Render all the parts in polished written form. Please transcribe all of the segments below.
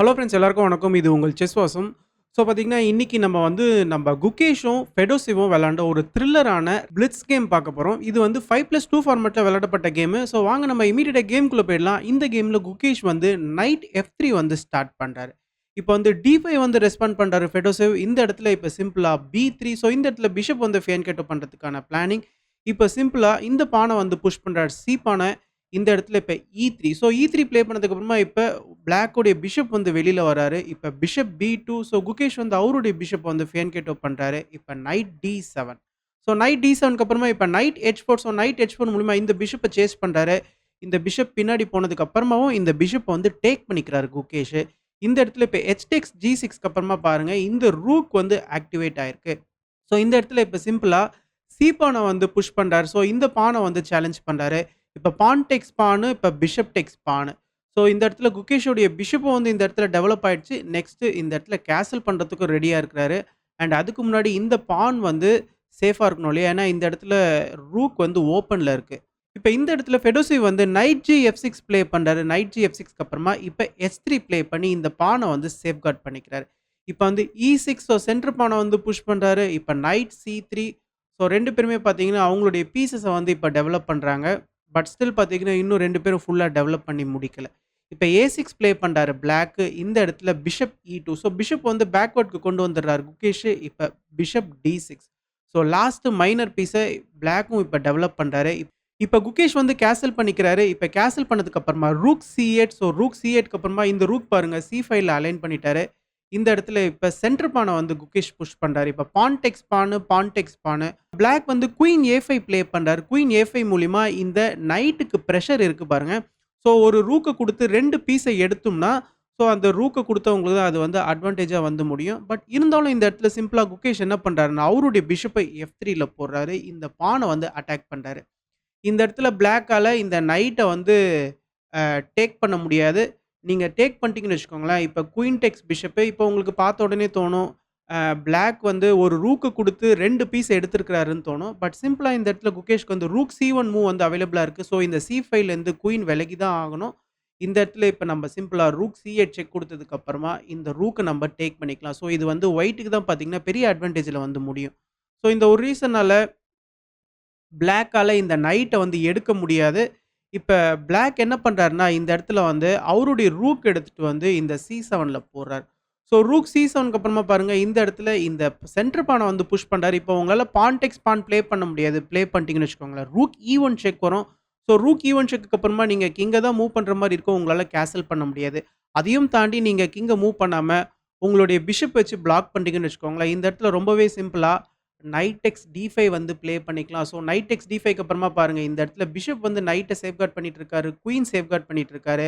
Hello friends எல்லாருக்கும் வணக்கம். இது உங்கள் செஸ் வாசம். ஸோ பார்த்தீங்கன்னா, இன்னைக்கு நம்ம குகேஷும், ஃபெடோசிவும் விளையாண்ட ஒரு த்ரில்லரான பிளிட்ஸ் கேம் பார்க்க போறோம். இது வந்து 5+2 ஃபார்மேட்ல விளையாடப்பட்ட கேமு. ஸோ வாங்க நம்ம இம்மீடியட்டா கேம்க்குள்ள போயிடலாம். இந்த கேம்ல குகேஷ் வந்து நைட் F3 வந்து ஸ்டார்ட் பண்றாரு. இப்போ வந்து D5 வந்து ரெஸ்பாண்ட் பண்றாரு ஃபெடோசிவ். இந்த இடத்துல இப்ப சிம்பிளா B3 ஸோ இந்த இடத்துல பிஷப் வந்து ஃபேன்கேட்டோ பண்றதுக்கான பிளானிங். இப்ப சிம்பிளா இந்த பான வந்து புஷ் பண்றாரு. சி பான இந்த இடத்துல இப்ப E3 ஸோ E3 ப்ளே பண்ணதுக்கு அப்புறமா இப்ப பிளாக் உடைய பிஷப் வந்து வெளியில வராரு. இப்ப பிஷப் B2 ஸோ குகேஷ் வந்து அவருடைய பிஷப் வந்து ஃபேன்கேட்டோ பண்றாரு. இப்ப நைட் D7 ஸோ நைட் D7க்கு அப்புறமா இப்ப night H4 so night H4 மூலியமா இந்த பிஷப்ப சேஸ் பண்றாரு. இந்த பிஷப் பின்னாடி போனதுக்கு அப்புறமாவும் இந்த பிஷப் வந்து டேக் பண்ணிக்கிறாரு குகேஷ். இந்த இடத்துல இப்ப H takes G6க்கு அப்புறமா பாருங்க இந்த ரூக் வந்து ஆக்டிவேட் ஆயிருக்கு. ஸோ இந்த இடத்துல இப்ப சிம்பிளா சி பான வந்து புஷ் பண்றாரு. ஸோ இந்த பான வந்து சேலஞ்ச் பண்றாரு. இப்ப பான் டெக்ஸ் பானு, இப்ப பிஷப் டெக்ஸ் பானு. ஸோ இந்த இடத்துல குகேஷோடைய பிஷப்பும் வந்து இந்த இடத்துல டெவலப் ஆயிடுச்சு. நெக்ஸ்ட் இந்த இடத்துல கேசல் பண்றதுக்கும் ரெடியா இருக்கிறாரு. அண்ட் அதுக்கு முன்னாடி இந்த பான் வந்து சேஃபா இருக்கணும் இல்லையா? ஏன்னா இந்த இடத்துல ரூக் வந்து ஓப்பன்ல இருக்கு. இப்ப இந்த இடத்துல ஃபெடோசிவ் வந்து நைட் ஜி F6 ப்ளே பண்றாரு. நைட் ஜி F6க்கு அப்புறமா இப்ப H3 ப்ளே பண்ணி இந்த பான வந்து சேஃப்கார்ட் பண்ணிக்கிறாரு. இப்ப வந்து E6 ஸோ சென்டர் பான வந்து புஷ் பண்றாரு. இப்ப நைட் C3 ஸோ 2 பேருமே பார்த்தீங்கன்னா, அவங்களுடைய பீஸஸ வந்து இப்ப டெவலப் பண்றாங்க. பட் ஸ்டில் பார்த்தீங்கன்னா, இன்னும் 2 பேரும் ஃபுல்லா டெவலப் பண்ணி முடிக்கல. இப்ப A6 ப்ளே பண்றாரு பிளாக்கு. இந்த இடத்துல பிஷப் E2 ஸோ பிஷப் வந்து பேக்வர்ட்க்கு கொண்டு வந்துடுறாரு குகேஷ். இப்ப bishop D6 so last minor piece பிளாக்கும் இப்ப டெவலப் பண்றாரு. இப்ப குகேஷ் வந்து கேசல் பண்ணிக்கிறாரு. இப்ப கேசல் பண்ணதுக்கு அப்புறமா ரூக் C8 ஸோ ரூக் C8க்கு அப்புறமா இந்த ரூக் பாருங்க C5ல அலைன் பண்ணிட்டாரு. இந்த இடத்துல இப்ப சென்டர் பான வந்து குகேஷ் புஷ் பண்றாரு. இப்ப பான் டெக்ஸ் பானு, பான் டெக்ஸ் பானு. பிளாக் வந்து குயின் A5 ப்ளே பண்றாரு. குயின் A5 மூலியமா இந்த நைட்டுக்கு பிரஷர் இருக்கு பாருங்க. ஸோ ஒரு ரூக்க குடுத்து 2 பீஸ எடுத்தோம்னா, ஸோ அந்த ரூக்க குடுத்தவங்களுக்கு தான் அது வந்து அட்வான்டேஜா வந்து முடியும். பட் இருந்தாலும் இந்த இடத்துல சிம்பிளா குகேஷ் என்ன பண்றாருன்னா, அவருடைய பிஷப்ப F3ல போடுறாரு. இந்த பான வந்து அட்டாக் பண்றாரு. இந்த இடத்துல பிளாக்கால இந்த நைட்ட வந்து டேக் பண்ண முடியாது. நீங்க டேக் பண்ணிட்டீங்கன்னு வச்சுக்கோங்களேன், இப்ப குயின் டெக்ஸ் பிஷப் இப்ப உங்களுக்கு பார்த்த உடனே தோணும், பிளாக் வந்து ஒரு ரூக்க குடுத்து 2 பீஸ் எடுத்திருக்கிறாருன்னு தோணும். பட் சிம்பிளா இந்த இடத்துல குகேஷ்க்கு வந்து ரூக் C1 மூவ் வந்து அவைலபிளா இருக்கு. ஸோ இந்த C5லேருந்து குயின் விலகி தான் ஆகணும். இந்த இடத்துல இப்ப நம்ம சிம்பிளா ரூக் C8 செக் குடுத்ததுக்கு அப்புறமா இந்த ரூக்க நம்ம டேக் பண்ணிக்கலாம். ஸோ இது வந்து ஒயிட்‌க்கு தான் பார்த்தீங்கன்னா, பெரிய அட்வான்டேஜ்ல வந்து முடியும். ஸோ இந்த ஒரு ரீசனால பிளாக்கால இந்த நைட்ட வந்து எடுக்க முடியாது. இப்ப பிளாக் என்ன பண்றாருன்னா, இந்த இடத்துல வந்து அவருடைய ரூக் எடுத்துட்டு வந்து இந்த C7ல போடுறாரு. ஸோ ரூக் C7க்கு அப்புறமா பாருங்க, இந்த இடத்துல இந்த சென்டர் பான வந்து புஷ் பண்றாரு. இப்போ உங்களால பான் டெக்ஸ் பான் ப்ளே பண்ண முடியாது. ப்ளே பண்ணிட்டீங்கன்னு வச்சுக்கோங்களேன். ரூக் E1 செக் வரும். ஸோ ரூக் E1 செக்குக்கு அப்புறமா நீங்க கிங்க தான் மூவ் பண்ற மாரி இருக்கும். உங்களால கேசல் பண்ண முடியாது. அதையும் தாண்டி நீங்க கிங்க மூவ் பண்ணாம, உங்களுடைய பிஷப் வச்சு பிளாக் பண்ணிட்டீங்கன்னு வச்சுக்கோங்களேன். இந்த இடத்துல ரொம்பவே சிம்பிளா நைட் டெக்ஸ் D5 வந்து ப்ளே பண்ணிக்கலாம். ஸோ நைட் டெக்ஸ் D5க்கு அப்புறமா பாருங்க, இந்த இடத்துல பிஷப் வந்து நைட்ட சேஃப்கார்ட் பண்ணிட்டு இருக்காரு. குயின் சேஃப்கார்ட் பண்ணிட்டு இருக்காரு.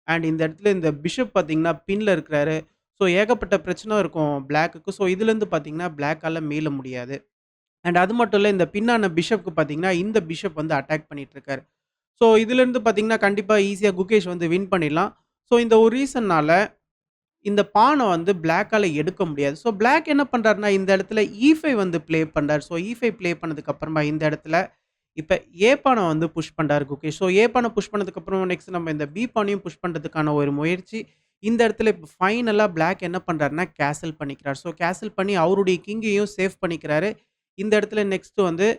அண்ட் இந்த இடத்துல இந்த பிஷப் பார்த்தீங்கன்னா, பின்ல இருக்கிறாரு. ஸோ ஏகப்பட்ட பிரச்சனை இருக்கும் பிளாக்குக்கு. ஸோ இதுலேருந்து பார்த்தீங்கன்னா, பிளாக்கால மீள முடியாது. அண்ட் அது மட்டும் இல்ல, இந்த பின்னான பிஷப்க்கு பார்த்தீங்கன்னா, இந்த பிஷப் வந்து அட்டாக் பண்ணிட்டு இருக்காரு. ஸோ இதுலேருந்து பார்த்தீங்கன்னா, கண்டிப்பா ஈஸியா குகேஷ் வந்து வின் பண்ணிடலாம். ஸோ இந்த ஒரு ரீசன்னால இந்த பான வந்து பிளாக்கால எடுக்க முடியாது. ஸோ பிளாக் என்ன பண்றாருன்னா, இந்த இடத்துல E5 வந்து ப்ளே பண்றாரு. ஸோ E5 ப்ளே பண்ணதுக்கு அப்புறமா இந்த இடத்துல இப்ப ஏ பான வந்து புஷ் பண்றாரு குகேஷ். ஸோ ஏ பான புஷ் பண்ணதுக்கு அப்புறம் நெக்ஸ்ட் நம்ம இந்த பி பானையும் புஷ் பண்றதுக்கான ஒரு முயற்சி. இந்த இடத்துல இப்ப ஃபைனலா பிளாக் என்ன பண்றாருன்னா, கேசல் பண்ணிக்கிறார். ஸோ கேசல் பண்ணி அவருடைய கிங்கையும் சேஃப் பண்ணிக்கிறாரு. இந்த இடத்துல நெக்ஸ்ட் வந்து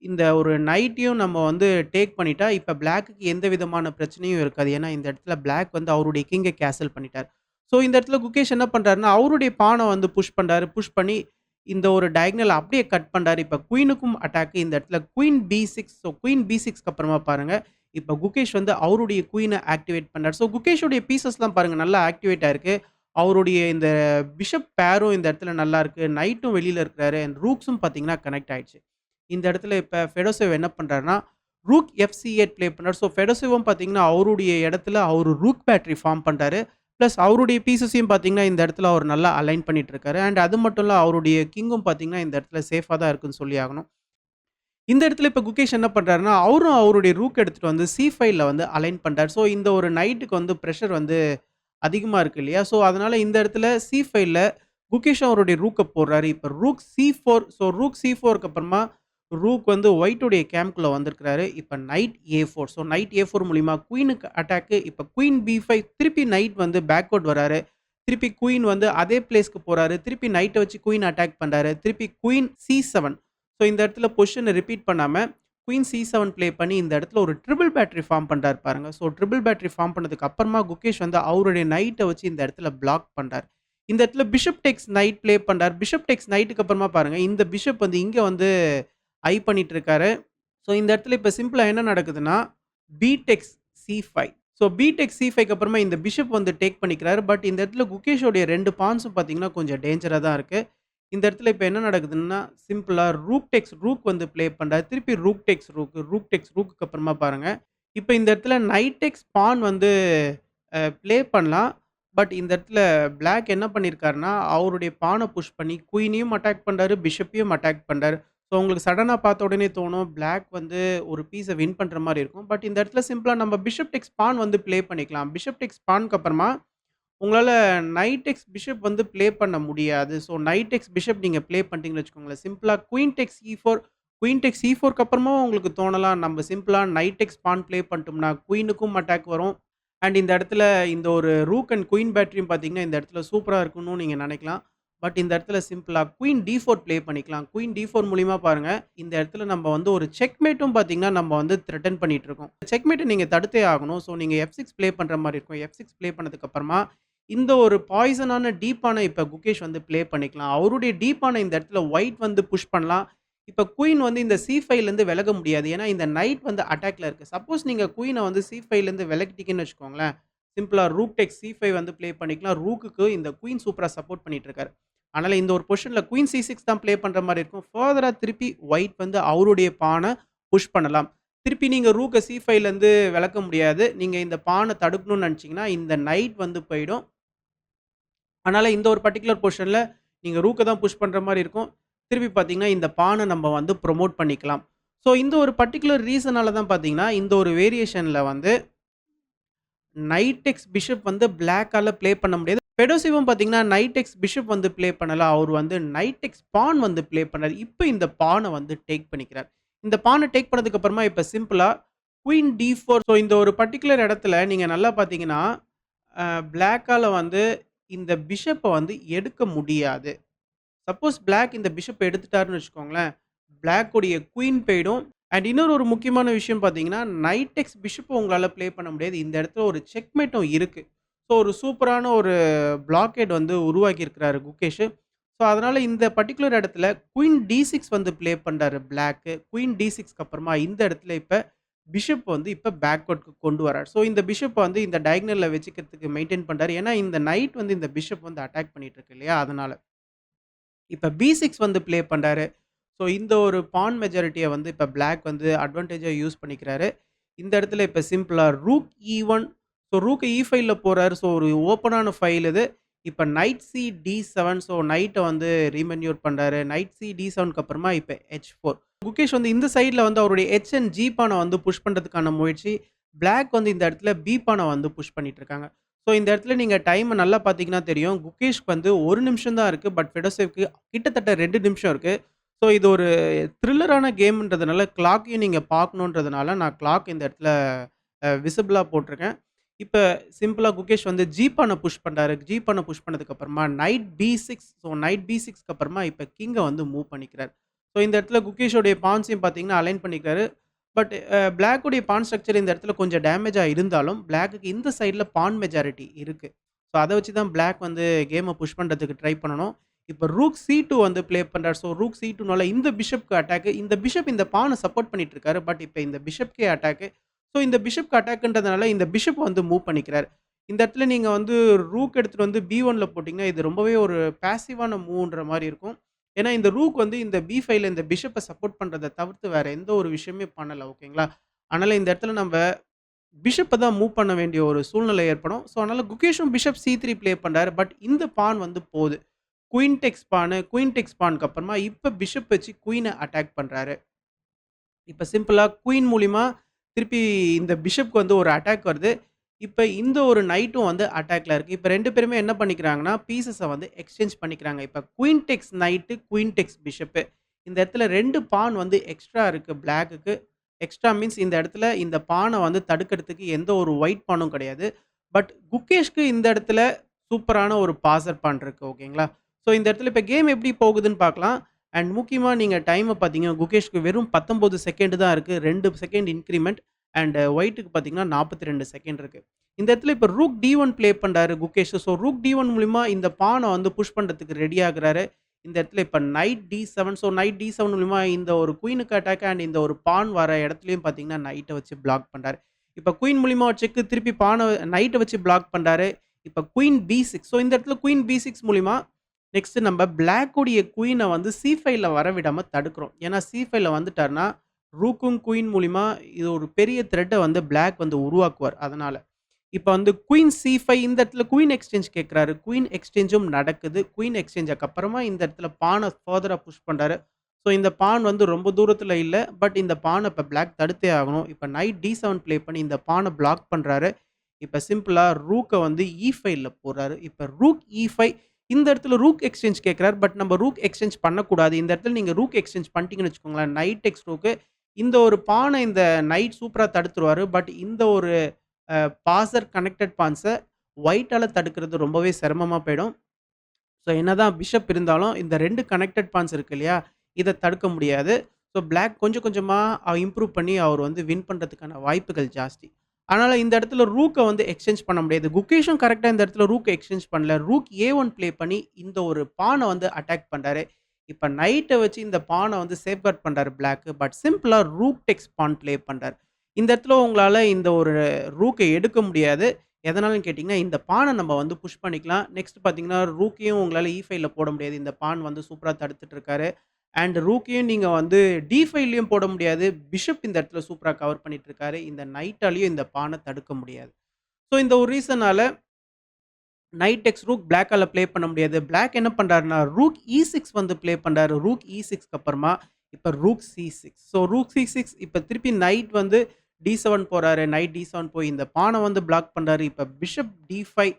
இந்த ஒரு நைட்டையும் நம்ம வந்து டேக் பண்ணிட்டா, இப்ப பிளாக்குக்கு எந்த விதமான பிரச்சனையும் இருக்காது. ஏன்னா இந்த இடத்துல பிளாக் வந்து அவருடைய கிங்க கேசல் பண்ணிட்டார். ஸோ இந்த இடத்துல குகேஷ் என்ன பண்றாருன்னா, அவருடைய பான வந்து புஷ் பண்றாரு. புஷ் பண்ணி இந்த ஒரு டயகனல் அப்படியே கட் பண்றாரு. இப்ப குயினுக்கும் அட்டாக் இந்த இடத்துல குயின் B6 ஸோ குயின் B6க்கு அப்புறமா பாருங்க, இப்ப குகேஷ் வந்து அவருடைய குயின ஆக்டிவேட் பண்றாரு. ஸோ குகேஷோடைய பீஸஸ்லாம் பாருங்க நல்லா ஆக்டிவேட் ஆயிருக்கு. அவருடைய இந்த பிஷப் பேரும் இந்த இடத்துல நல்லா இருக்கு. நைட்டும் வெளியில இருக்கிறாரு. அண்ட் ரூக்ஸும் பார்த்தீங்கன்னா கனெக்ட் ஆயிடுச்சு. இந்த இடத்துல இப்ப ஃபெடோசிவ் என்ன பண்றாருன்னா, ரூக் FC8 ப்ளே பண்றாரு. ஸோ ஃபெடோசிவும் பார்த்தீங்கன்னா, அவருடைய இடத்துல அவரு ரூக் பேட்டரி ஃபார்ம் பண்றாரு. பிளஸ் அவருடைய பீஸஸையும் பார்த்தீங்கன்னா, இந்த இடத்துல அவர் நல்லா அலைன் பண்ணிட்டு இருக்காரு. அண்ட் அது மட்டும் இல்ல அவருடைய கிங்கும் பார்த்தீங்கன்னா, இந்த இடத்துல சேஃபா தான் இருக்குன்னு சொல்லி ஆகணும். இந்த இடத்துல இப்ப குகேஷ் என்ன பண்றாருன்னா, அவரும் அவருடைய ரூக் எடுத்துட்டு வந்து C5ல வந்து அலைன் பண்றாரு. ஸோ இந்த ஒரு நைட்‌க்கு வந்து பிரஷர் வந்து அதிகமா இருக்கு இல்லையா? ஸோ அதனால இந்த இடத்துல C5ல குகேஷ் அவருடைய ரூக்க போடுறாரு. இப்ப ரூக் C4 ஸோ ரூக் C4க்கு அப்புறமா ரூக் வந்து ஒயிட் உடைய கேம்ப்குள்ள வந்திருக்கிறாரு. இப்ப night A4 so night A4 மூலியமா குயினுக்கு அட்டாக். இப்ப குயின் B5 திருப்பி நைட் வந்து பேக்வர்ட் வராரு. திருப்பி குயின் வந்து அதே பிளேஸ்க்கு போறாரு. திருப்பி நைட்ட வச்சு குயின் அட்டாக் பண்றாரு. திருப்பி குயின் C7. ஸோ இந்த இடத்துல பொசிஷன ரிப்பீட் பண்ணாம, குயின் C7 ப்ளே பண்ணி இந்த இடத்துல ஒரு ட்ரிபிள் பேட்டரி ஃபார்ம் பண்றாரு பாருங்க. ஸோ ட்ரிபிள் பேட்டரி ஃபார்ம் பண்ணதுக்கு அப்புறமா குகேஷ் வந்து அவருடைய நைட்ட வச்சு இந்த இடத்துல பிளாக் பண்றாரு. இந்த இடத்துல பிஷப் டேக்ஸ் நைட் ப்ளே பண்றாரு. பிஷப் டேக்ஸ் நைட்க்கு அப்புறமா பாருங்க, இந்த பிஷப் வந்து இங்க வந்து ஐ பண்ணிட்டு இருக்காரு. ஸோ இந்த இடத்துல இப்ப சிம்பிளா என்ன நடக்குதுன்னா, பி டெக்ஸ் C5. ஸோ பி டெக்ஸ் C5க்கு அப்புறமா இந்த பிஷப் வந்து டேக் பண்ணிக்கிறாரு. பட் இந்த இடத்துல குகேஷோடைய 2 பான்ஸும் பார்த்தீங்கன்னா, கொஞ்சம் டேஞ்சரா தான் இருக்கு. இந்த இடத்துல இப்ப என்ன நடக்குதுன்னா, சிம்பிளா ரூக் டெக்ஸ் ரூக் வந்து ப்ளே பண்றாரு. திருப்பி rook takes rook, rook takes ரூக்குக்கு அப்புறமா பாருங்க, இப்ப இந்த இடத்துல நைட் டெக்ஸ் பான் வந்து ப்ளே பண்ணலாம். பட் இந்த இடத்துல பிளாக் என்ன பண்ணியிருக்காருன்னா, அவருடைய பான புஷ் பண்ணி குயினையும் அட்டாக் பண்றாரு, பிஷப்பையும் அட்டாக் பண்றாரு. ஸோ உங்களுக்கு சடனா பார்த்த உடனே தோணும், பிளாக் வந்து ஒரு பீஸ வின் பண்ற மாரி இருக்கும். பட் இந்த இடத்துல சிம்பிளா நம்ம பிஷப் டெக்ஸ் பான் வந்து ப்ளே பண்ணிக்கலாம். பிஷப் டெக்ஸ் பான்க்கு அப்புறமா உங்களால நைட் டெக்ஸ் பிஷப் வந்து ப்ளே பண்ண முடியாது. ஸோ நைட் டெக்ஸ் பிஷப் நீங்க ப்ளே பண்ணிட்டீங்கன்னு வச்சுக்கோங்களேன். சிம்பிளா குயின் டெக்ஸ் E4, குயின் டெக்ஸ் E4க்கு அப்புறமா உங்களுக்கு தோணலாம், நம்ம சிம்பிளா நைட் டெக்ஸ் பான் ப்ளே பண்ணிட்டோம்னா, குயினுக்கும் அட்டாக் வரும். அண்ட் இந்த இடத்துல இந்த ஒரு ரூக் அண்ட் குயின் பேட்டரியும் பார்த்தீங்கன்னா, இந்த இடத்துல சூப்பரா இருக்கும்னு நீங்க நினைக்கலாம். பட் இந்த இடத்துல சிம்பிளா குயின் D4 ப்ளே பண்ணிக்கலாம். குயின் D4 மூலியமா பாருங்க, இந்த இடத்துல நம்ம வந்து ஒரு செக்மேட்டும் பார்த்தீங்கன்னா, நம்ம வந்து த்ரெட்டன் பண்ணிட்டு இருக்கோம். செக்மேட்ட நீங்க தடுத்தே ஆகணும். ஸோ நீங்க F6 ப்ளே பண்ற மாரி இருக்கும். F6 ப்ளே பண்ணதுக்கு அப்புறமா, இந்த ஒரு பாய்சனான டீப்பான இப்ப குகேஷ் வந்து ப்ளே பண்ணிக்கலாம். அவருடைய டீப்பான இந்த இடத்துல ஒயிட் வந்து புஷ் பண்ணலாம். இப்ப குயின் வந்து இந்த C5லேருந்து விலக முடியாது. ஏன்னா, இந்த நைட் வந்து அட்டாக்ல இருக்கு. சப்போஸ் நீங்க குயின வந்து C5லேருந்து விலக்கிட்டீங்கன்னு வச்சுக்கோங்களேன், சிம்பிளா ரூக் டேக்ஸ் C5 வந்து ப்ளே பண்ணிக்கலாம். ரூக்குக்கு இந்த குயின் சூப்பரா சப்போர்ட் பண்ணிட்டு இருக்காரு. அதனால இந்த ஒரு பொசிஷன்ல குயின் C6 தான் ப்ளே பண்ற மாரி இருக்கும். ஃபர்தரா திருப்பி ஒயிட் வந்து அவருடைய பான புஷ் பண்ணலாம். திருப்பி நீங்க ரூக்க C5லேருந்து விலக்க முடியாது. நீங்க இந்த பான தடுக்கணும்னு நினைச்சீங்கன்னா, இந்த நைட் வந்து போயிடும். அதனால இந்த ஒரு பர்ட்டிகுலர் பொசிஷன்ல நீங்க ரூக்க தான் புஷ் பண்ற மாரி இருக்கும். திருப்பி பார்த்தீங்கன்னா, இந்த பான நம்ம வந்து புரமோட் பண்ணிக்கலாம். ஸோ இந்த ஒரு பர்ட்டிகுலர் ரீசனால தான் பார்த்தீங்கன்னா, இந்த ஒரு வேரியேஷன்ல வந்து நைட் டெக்ஸ் பிஷப் வந்து பிளாக்கால ப்ளே பண்ண முடியாது. ஃபெடோசிவும் பார்த்தீங்கன்னா, நைட் டெக்ஸ் பிஷப் வந்து ப்ளே பண்ணல. அவரு வந்து நைட் டெக்ஸ் பான் வந்து ப்ளே பண்ணாரு. இப்ப இந்த பான வந்து டேக் பண்ணிக்கிறார். இந்த பான டேக் பண்ணதுக்கு அப்புறமா இப்ப சிம்பிளா குயின் D4. ஸோ இந்த ஒரு பர்ட்டிகுலர் இடத்துல நீங்க நல்லா பார்த்தீங்கன்னா, பிளாக்கால வந்து இந்த பிஷப்ப வந்து எடுக்க முடியாது. சப்போஸ் பிளாக் இந்த பிஷப் எடுத்துட்டாருன்னு வச்சுக்கோங்களேன், பிளாக் உடைய குயின் போயிடும். அண்ட் இன்னொரு ஒரு முக்கியமான விஷயம் பார்த்தீங்கன்னா, நைட் டெக்ஸ் பிஷப்ப உங்களால ப்ளே பண்ண முடியாது. இந்த இடத்துல ஒரு செக்மேட்டும் இருக்கு. ஸோ ஒரு சூப்பரான ஒரு பிளாக்கேட் வந்து உருவாக்கி இருக்கிறாரு குகேஷ். ஸோ அதனால இந்த பர்ட்டிகுலர் இடத்துல குயின் D6 வந்து ப்ளே பண்றாரு பிளாக்கு. குயின் D6க்கு அப்புறமா இந்த இடத்துல இப்ப பிஷப் வந்து இப்ப பேக்வர்ட்க்கு கொண்டு வரார். ஸோ இந்த பிஷப்ப வந்து இந்த டயகனல்ல வச்சுக்கிறதுக்கு மெயின்டெயின் பண்றாரு. ஏன்னா இந்த நைட் வந்து இந்த பிஷப் வந்து அட்டாக் பண்ணிட்டு இருக்கு இல்லையா? அதனால. இப்ப B6 வந்து ப்ளே பண்றாரு. ஸோ இந்த ஒரு பான் மெஜாரிட்டிய வந்து இப்ப பிளாக் வந்து அட்வான்டேஜா யூஸ் பண்ணிக்கிறாரு. இந்த இடத்துல இப்ப சிம்பிளா ரூக் E1. ஸோ ரூக் E5ல போறாரு. ஸோ ஒரு ஓப்பனான ஃபைல் இது. இப்ப நைட் சி D7. ஸோ நைட்ட வந்து ரீமேன்யூர் பண்றாரு. நைட் சி D7க்கு அப்புறமா இப்ப H4. குகேஷ் வந்து இந்த சைட்ல வந்து அவருடைய H அண்ட் G பான வந்து புஷ் பண்றதுக்கான முயற்சி. பிளாக் வந்து இந்த இடத்துல B பான வந்து புஷ் பண்ணிட்டு இருக்காங்க. ஸோ இந்த இடத்துல நீங்க டைம நல்லா பார்த்தீங்கன்னா தெரியும். குகேஷ்க்கு வந்து 1 நிமிஷம் தான் இருக்கு. பட் ஃபெடோசேவ்க்கு கிட்டத்தட்ட 2 நிமிஷம் இருக்கு. ஸோ இது ஒரு த்ரில்லரான கேம்ன்றதுனால கிளாக்கையும் நீங்க பார்க்கணுன்றதுனால, நான் கிளாக் இந்த இடத்துல விசிபிளா போட்டிருக்கேன். இப்ப சிம்பிளா குகேஷ் வந்து ஜி பான புஷ் பண்றாரு. ஜி பான புஷ் பண்ணதுக்கு அப்புறமா நைட் B6. ஸோ நைட் B6க்கு அப்புறமா இப்ப கிங்க வந்து மூவ் பண்ணிக்கிறார். ஸோ இந்த இடத்துல குகேஷோடைய பான்ஸையும் பார்த்தீங்கன்னா அலைன் பண்ணிக்கிறாரு. பட் பிளாக் உடைய பான் ஸ்ட்ரக்சர் இந்த இடத்துல கொஞ்சம் டேமேஜா இருந்தாலும், பிளாக்குக்கு இந்த சைட்ல பான் மெஜாரிட்டி இருக்கு. ஸோ அத வச்சு தான் பிளாக் வந்து கேம புஷ் பண்றதுக்கு ட்ரை பண்ணணும். இப்ப ரூக் C2 வந்து ப்ளே பண்றார். ஸோ ரூக் C2னால இந்த பிஷப்க்கு அட்டாக். இந்த பிஷப் இந்த பான சப்போர்ட் பண்ணிட்டு இருக்காரு. பட் இப்ப இந்த பிஷப்க்கே அட்டாக். ஸோ இந்த பிஷப்க்கு அட்டாக்ன்றதுனால இந்த பிஷப் வந்து மூவ் பண்ணிக்கிறார். இந்த இடத்துல நீங்க வந்து ரூக் எடுத்துட்டு வந்து B1ல போட்டீங்கன்னா, இது ரொம்பவே ஒரு பாசிவான மூவ்ன்ற மாரி இருக்கும். ஏன்னா இந்த ரூக் வந்து இந்த B5ல இந்த பிஷப்ப சப்போர்ட் பண்றத தவிர்த்து வேற எந்த ஒரு விஷயமே பண்ணல. ஓகேங்களா? அதனால இந்த இடத்துல நம்ப பிஷப்ப தான் மூவ் பண்ண வேண்டிய ஒரு சூழ்நிலை ஏற்படும். ஸோ அதனால குகேஷும் பிஷப் C3 ப்ளே பண்றாரு. பட் இந்த பான் வந்து போது. Queen takes pawn, queen takes பானுக்கு அப்புறமா இப்ப பிஷப் வச்சு குயின அட்டாக் பண்றாரு. இப்ப சிம்பிளா குயின் மூலியமா திருப்பி இந்த பிஷப்க்கு வந்து ஒரு அட்டாக் வருது. இப்ப இந்த ஒரு நைட்டும் வந்து அட்டாக்ல இருக்கு. இப்ப 2 பேருமே என்ன பண்ணிக்கிறாங்கன்னா, பீஸஸ வந்து எக்ஸ்சேஞ்ச் பண்ணிக்கிறாங்க. இப்ப குயின் டெக்ஸ் நைட்டு, குயின் டெக்ஸ் பிஷப்பு. இந்த இடத்துல 2 பான் வந்து எக்ஸ்ட்ரா இருக்கு பிளாக்குக்கு. எக்ஸ்ட்ரா மீன்ஸ் இந்த இடத்துல இந்த பான வந்து தடுக்கிறதுக்கு எந்த ஒரு ஒயிட் பானும் கிடையாது. பட் குகேஷ்க்கு இந்த இடத்துல சூப்பரான ஒரு பாசர் பான் இருக்கு. ஓகேங்களா? ஸோ இந்த இடத்துல இப்ப கேம் எப்படி போகுதுன்னு பார்க்கலாம். அண்ட் முக்கியமா நீங்க டைம பார்த்தீங்க குகேஷ்க்கு வெறும் 19 செகண்ட் தான் இருக்கு. 2 செகண்ட் இன்கிரிமெண்ட் அண்ட் ஒயிட்‌க்கு பார்த்தீங்கன்னா 42 செகண்ட் இருக்கு. இந்த இடத்துல இப்ப ரூக் டி1 ப்ளே பண்றாரு குகேஷ். ஸோ ரூக் டி1 மூலியமா இந்த பான வந்து புஷ் பண்றதுக்கு ரெடி ஆகுறாரு. இந்த இடத்துல இப்ப நைட் டி7 ஸோ நைட் டி7 மூலியமா இந்த ஒரு குயினுக்கு அட்டாக் அண்ட் இந்த ஒரு பான் வர இடத்துலயும் பார்த்தீங்கன்னா, நைட்ட வச்சு பிளாக் பண்றாரு. இப்ப குயின் மூலியமா ஒரு செக் திருப்பி நைட்ட வச்சு பிளாக் பண்றாரு. இப்ப குயின் பி6 ஸோ இந்த இடத்துல குயின் பி6 மூலியமா நெக்ஸ்ட் நம்ம பிளாக் உடைய குயின வந்து சி5ல வரவிடாம தடுக்கிறோம். ஏன்னா சி5ல வந்துட்டார்னா, ரூக்கும் குயின் மூலியமா இது ஒரு பெரிய த்ரெட்ட வந்து பிளாக் வந்து உருவாக்குவார். அதனால. இப்ப வந்து குயின் சி5 இந்த இடத்துல குயின் எக்ஸ்சேஞ்ச் கேட்கிறாரு. குயின் எக்ஸ்சேஞ்சும் நடக்குது. குயின் எக்ஸ்சேஞ்சுக்கு அப்புறமா இந்த இடத்துல பான ஃபர்தரா புஷ் பண்றாரு. ஸோ இந்த பான் வந்து ரொம்ப தூரத்துல இல்ல. பட் இந்த பான இப்ப பிளாக் தடுத்தே ஆகணும். இப்ப நைட் டி7 ப்ளே பண்ணி இந்த பான பிளாக் பண்றாரு. இப்ப சிம்பிளா ரூக்க வந்து இ5ல போடுறாரு. இப்ப ரூக் இ5 இந்த இடத்துல ரூக் எக்ஸ்சேஞ்ச் கேட்கிறார். பட் நம்ம ரூக் எக்ஸ்சேஞ்ச் பண்ணக்கூடாது. இந்த இடத்துல நீங்க ரூக் எக்ஸ்சேஞ்ச் பண்ணிட்டீங்கன்னு வச்சுக்கோங்களேன், நைட் டெக்ஸ் ரூக்கு இந்த ஒரு பான இந்த நைட் சூப்பரா தடுத்துருவாரு. பட் இந்த ஒரு பாசர் கனெக்டட் பான்ஸ ஒயிட்டால தடுக்கிறது ரொம்பவே சிரமமா போயிடும். ஸோ என்னதான் பிஷப் இருந்தாலும் இந்த 2 கனெக்டட் பான்ஸ் இருக்கு இல்லையா? இத தடுக்க முடியாது. ஸோ பிளாக் கொஞ்சம் கொஞ்சமா இம்ப்ரூவ் பண்ணி அவர் வந்து வின் பண்றதுக்கான வாய்ப்புகள் ஜாஸ்தி. அதனால இந்த இடத்துல ரூக்க வந்து எக்ஸ்சேஞ்ச் பண்ண முடியாது. குகேஷும் கரெக்ட்டா இந்த இடத்துல ரூக்க எக்ஸ்சேஞ்ச் பண்ணல. ரூக் ஏ1 ப்ளே பண்ணி இந்த ஒரு பான வந்து அட்டாக் பண்றாரு. இப்ப நைட்ட வச்சு இந்த பான வந்து சேஃப்கார்ட் பண்றாரு பிளாக். பட் சிம்பிளா ரூக் டெக்ஸ் பான் ப்ளே பண்றாரு. இந்த இடத்துல உங்களால இந்த ஒரு ரூக்க எடுக்க முடியாது. எதனாலன்னு கேட்டீங்கன்னா, இந்த பான நம்ம வந்து புஷ் பண்ணிக்கலாம். நெக்ஸ்ட் பார்த்தீங்கன்னா, ரூக்கையும் உங்களால இ5ல போட முடியாது. இந்த பான் வந்து சூப்பரா தடுத்துட்டு இருக்காரு. அண்ட் ரூக்கையும் நீங்க வந்து டி5லயும் போட முடியாது. பிஷப் இந்த இடத்துல சூப்பரா கவர் பண்ணிட்டு இருக்காரு. இந்த நைட்டாலயும் இந்த பான தடுக்க முடியாது. ஸோ இந்த ஒரு ரீசனால நைட் எக்ஸ் ரூக் பிளாக்கால ப்ளே பண்ண முடியாது. பிளாக் என்ன பண்றாருன்னா, ரூக் இ6 வந்து ப்ளே பண்றாரு. ரூக் இ6க்கு அப்புறமா இப்ப ரூக் சி6. ஸோ ரூக் சி6 இப்ப திருப்பி நைட் வந்து டி7 போறாரு. நைட் டி7 போய் இந்த பான வந்து பிளாக் பண்றாரு. இப்ப பிஷப் டி5